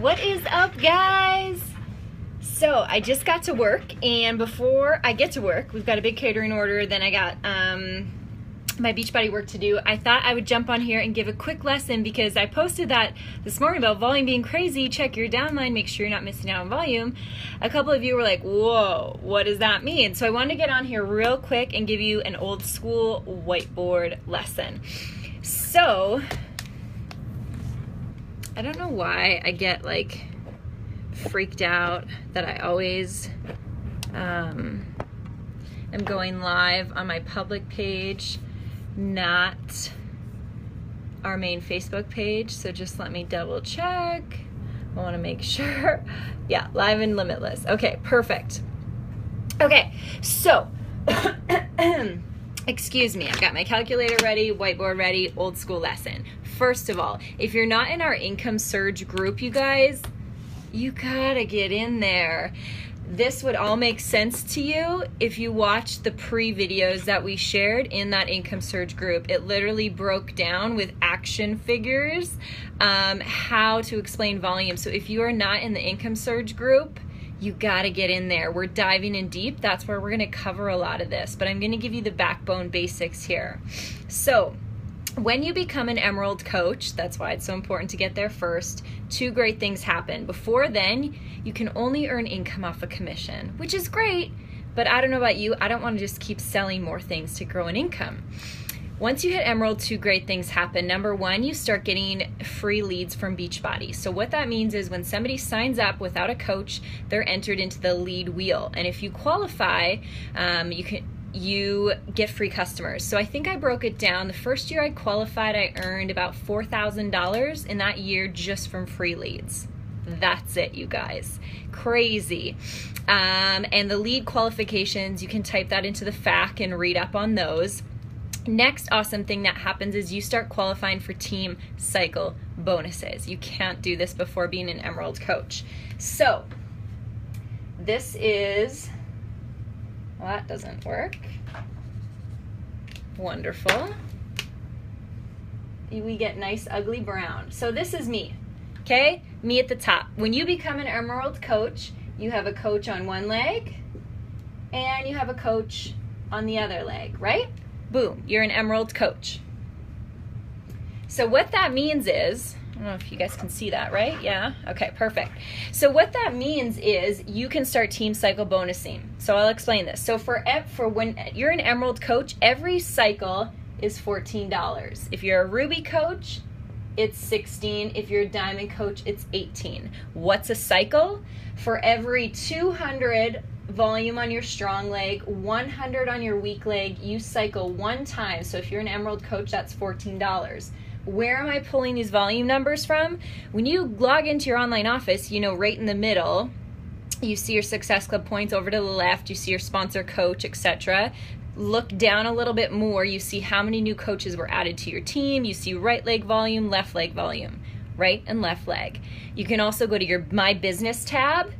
What is up, guys? So I just got to work, and before I get to work, we've got a big catering order, then I got my Beachbody work to do. I thought I would jump on here and give a quick lesson because I posted that this morning about volume being crazy. Check your downline, make sure you're not missing out on volume. A couple of you were like, whoa, what does that mean? So I wanted to get on here real quick and give you an old school whiteboard lesson. So I don't know why I get like freaked out that I always am going live on my public page, not our main Facebook page. So just let me double check. I want to make sure. Yeah, live and limitless. Okay, perfect. Okay, so excuse me, I've got my calculator ready, whiteboard ready, old school lesson. First of all, if you're not in our Income Surge group, you guys, you gotta get in there. This would all make sense to you if you watched the pre-videos that we shared in that Income Surge group. It literally broke down with action figures how to explain volume. So if you are not in the Income Surge group, you gotta get in there. We're diving in deep. That's where we're gonna cover a lot of this, but I'm gonna give you the backbone basics here. So when you become an Emerald coach, that's why it's so important to get there first, two great things happen. Before then, you can only earn income off a commission, which is great, but I don't know about you, I don't want to just keep selling more things to grow an income. Once you hit Emerald, two great things happen. Number one, you start getting free leads from Beachbody. So what that means is when somebody signs up without a coach, they're entered into the lead wheel. And if you qualify, you get free customers. So I think I broke it down. The first year I qualified, I earned about $4,000 in that year just from free leads. That's it, you guys. Crazy. And the lead qualifications, you can type that into the FAQ and read up on those. Next awesome thing that happens is you start qualifying for team cycle bonuses. You can't do this before being an Emerald coach. So this is, well, that doesn't work. Wonderful. We get nice ugly brown. So this is me, okay? Me at the top. When you become an Emerald coach, you have a coach on one leg and you have a coach on the other leg, right? Boom, you're an Emerald coach. So what that means is, I don't know if you guys can see that, right? Yeah, okay, perfect. So what that means is you can start team cycle bonusing. So I'll explain this. So for when you're an Emerald coach, every cycle is $14. If you're a Ruby coach, it's $16. If you're a Diamond coach, it's $18. What's a cycle? For every 200 volume on your strong leg, 100 on your weak leg, you cycle one time. So if you're an Emerald coach, that's $14. Where am I pulling these volume numbers from? When you log into your online office, you know, right in the middle, you see your Success Club points. Over to the left, you see your sponsor coach, etc. Look down a little bit more, you see how many new coaches were added to your team. You see right leg volume, left leg volume, right and left leg. You can also go to your My Business tab,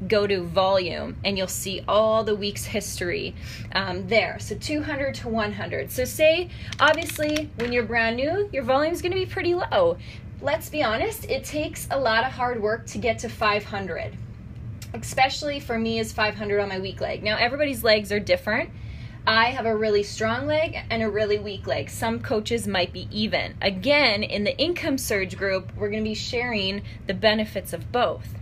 go to volume, and you'll see all the week's history there. So 200 to 100. So say, obviously, when you're brand new, your volume is going to be pretty low. Let's be honest, it takes a lot of hard work to get to 500. Especially for me is 500 on my weak leg. Now, everybody's legs are different. I have a really strong leg and a really weak leg. Some coaches might be even. Again, in the Income Surge group, we're going to be sharing the benefits of both.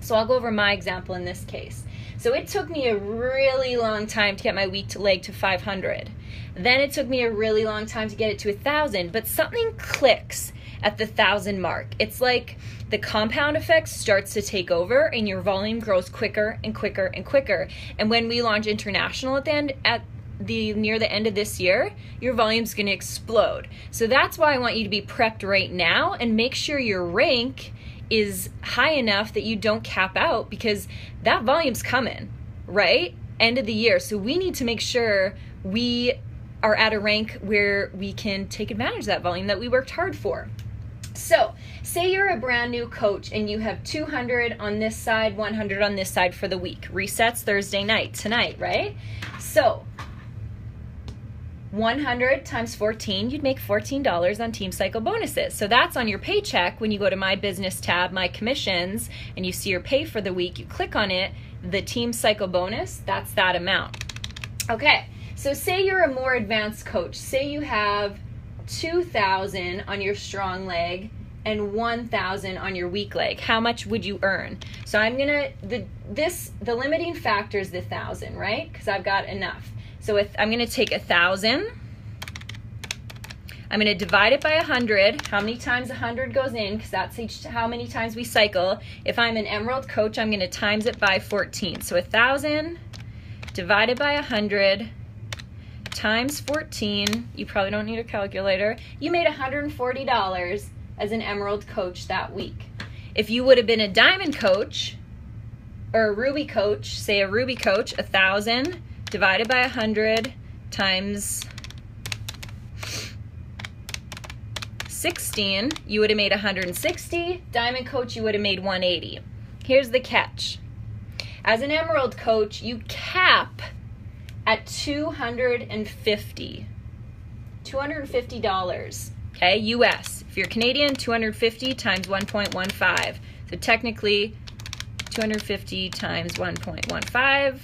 So I'll go over my example in this case. So it took me a really long time to get my weak leg to 500. Then it took me a really long time to get it to 1,000, but something clicks at the 1,000 mark. It's like the compound effect starts to take over and your volume grows quicker and quicker and quicker. And when we launch international near the end of this year, your volume's going to explode. So that's why I want you to be prepped right now and make sure your rank is high enough that you don't cap out, because that volume's coming, right? End of the year. So we need to make sure we are at a rank where we can take advantage of that volume that we worked hard for. So say you're a brand new coach and you have 200 on this side, 100 on this side for the week. Resets Thursday night, tonight, right? So 100 times 14, you'd make $14 on Team Cycle bonuses. So that's on your paycheck. When you go to My Business tab, My Commissions, and you see your pay for the week, you click on it, the Team Cycle bonus, that's that amount. Okay, so say you're a more advanced coach. Say you have 2,000 on your strong leg and 1,000 on your weak leg. How much would you earn? So I'm gonna, the limiting factor is the 1,000, right? Because I've got enough. So I'm gonna take 1,000, I'm gonna divide it by 100, how many times 100 goes in, because that's how many times we cycle. If I'm an Emerald coach, I'm gonna times it by 14. So 1,000 divided by 100 times 14, you probably don't need a calculator, you made $140 as an Emerald coach that week. If you would have been a Diamond coach or a Ruby coach, say a Ruby coach, 1,000 divided by 100 times 16, you would have made 160. Diamond coach, you would have made 180. Here's the catch. As an Emerald coach, you cap at $250. $250, okay, US. If you're Canadian, 250 times 1.15. So technically, 250 times 1.15.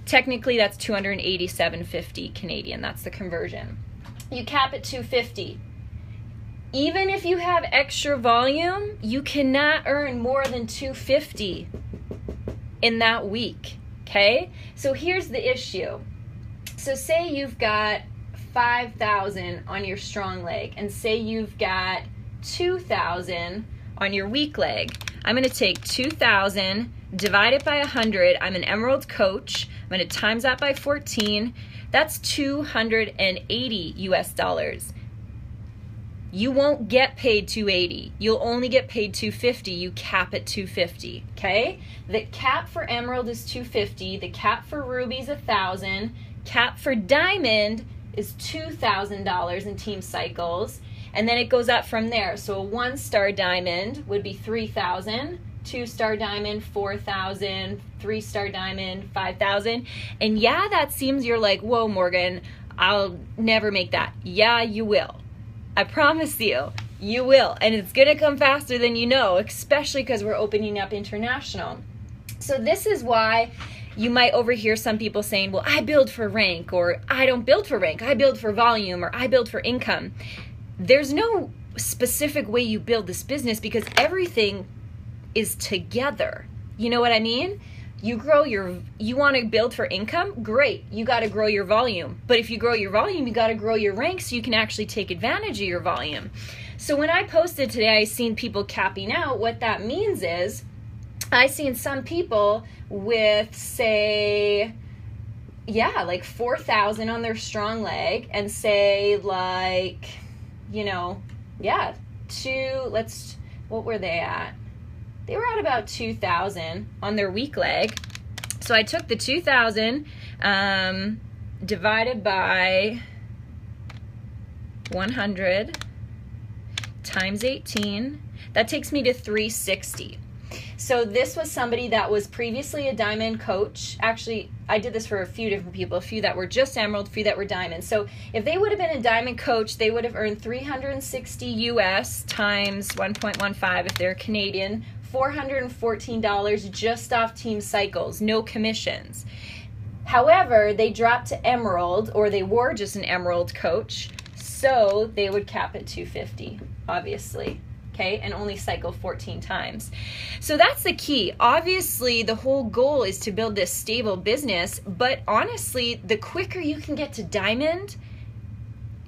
Technically, that's 287.50 Canadian. That's the conversion. You cap at 250. Even if you have extra volume, you cannot earn more than 250 in that week, okay? So here's the issue. So say you've got 5,000 on your strong leg, and say you've got 2,000 on your weak leg. I'm going to take 2,000, divide it by 100. I'm an Emerald coach. I'm going to times that by 14. That's $280 US. You won't get paid $280. You'll only get paid $250. You cap at $250, okay? The cap for Emerald is $250. The cap for Ruby is $1,000. Cap for Diamond is $2,000 in Team Cycles. And then it goes up from there. So a 1-star Diamond would be $3,000. 2-star Diamond, $4,000. 3-star Diamond, $5,000. And yeah, that seems, you're like, whoa, Morgan, I'll never make that. Yeah, you will. I promise you, you will. And it's going to come faster than you know, especially because we're opening up international. So this is why you might overhear some people saying, well, I build for rank, or I don't build for rank, I build for volume, or I build for income. There's no specific way you build this business because everything is together. You know what I mean? You want to build for income? Great. You got to grow your volume. But if you grow your volume, you got to grow your rank so you can actually take advantage of your volume. So when I posted today, I seen people capping out. What that means is I seen some people with, say, yeah, like 4,000 on their strong leg, and say like, you know, yeah, what were they at? They were at about 2,000 on their weak leg. So I took the 2,000 divided by 100 times 18. That takes me to 360. So this was somebody that was previously a Diamond coach. Actually, I did this for a few different people, a few that were just Emerald, a few that were Diamond. So if they would have been a Diamond coach, they would have earned 360 US times 1.15 if they're Canadian, $414 just off Team Cycles, no commissions. However, they dropped to Emerald, or they were just an Emerald coach, so they would cap at 250, obviously. Okay, and only cycle 14 times. So that's the key. Obviously, the whole goal is to build this stable business, but honestly, the quicker you can get to Diamond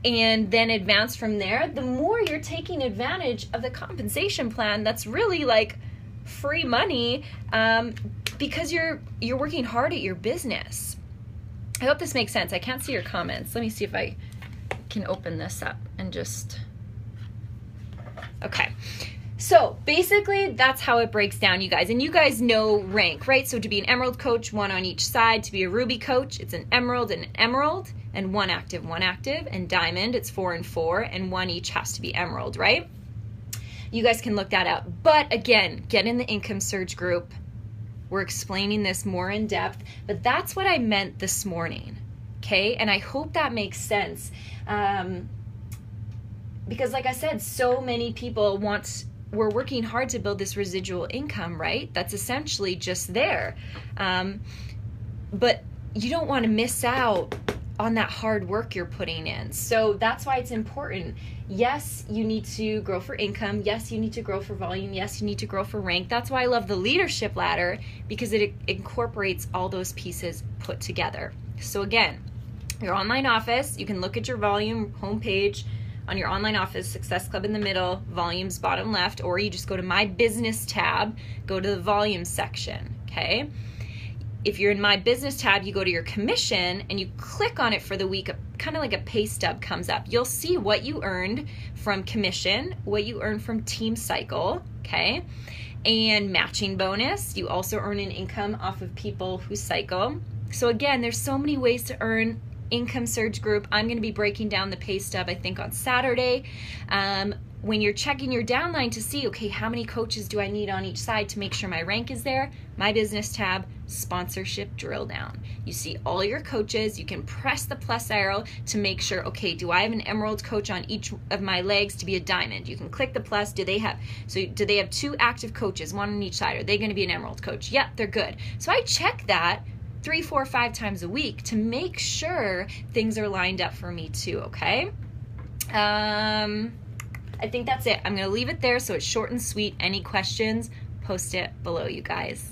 and then advance from there, the more you're taking advantage of the compensation plan that's really like free money, because you're working hard at your business. I hope this makes sense. I can't see your comments. Let me see if I can open this up and just... Okay, so basically that's how it breaks down, you guys. And you guys know rank, right? So to be an Emerald coach, 1 on each side. To be a Ruby coach, it's an Emerald, and 1 active, 1 active. And Diamond, it's 4 and 4, and 1 each has to be Emerald, right? You guys can look that up. But again, get in the Income Surge group. We're explaining this more in depth, but that's what I meant this morning. okay? And I hope that makes sense. Because like I said, so many people we're working hard to build this residual income, right? That's essentially just there. But you don't want to miss out on that hard work you're putting in. So that's why it's important. Yes, you need to grow for income. Yes, you need to grow for volume. Yes, you need to grow for rank. That's why I love the leadership ladder, because it incorporates all those pieces put together. So again, your online office, you can look at your volume homepage on your online office, Success Club in the middle, volumes bottom left, or you just go to My Business tab, go to the volume section, okay? If you're in My Business tab, you go to your commission and you click on it for the week, kind of like a pay stub comes up. You'll see what you earned from commission, what you earned from Team Cycle, okay? And matching bonus. You also earn an income off of people who cycle. So again, there's so many ways to earn Income Surge Group. I'm going to be breaking down the pay stub, I think, on Saturday. When you're checking your downline to see, okay, how many coaches do I need on each side to make sure my rank is there? My Business tab, sponsorship drill down. You see all your coaches. You can press the plus arrow to make sure, okay, do I have an emerald coach on each of my legs to be a diamond? You can click the plus. Do they have 2 active coaches, 1 on each side? Are they going to be an emerald coach? Yep, they're good. So I check that 3, 4, 5 times a week to make sure things are lined up for me too, okay? I think that's it. I'm going to leave it there so it's short and sweet. Any questions, post it below, you guys.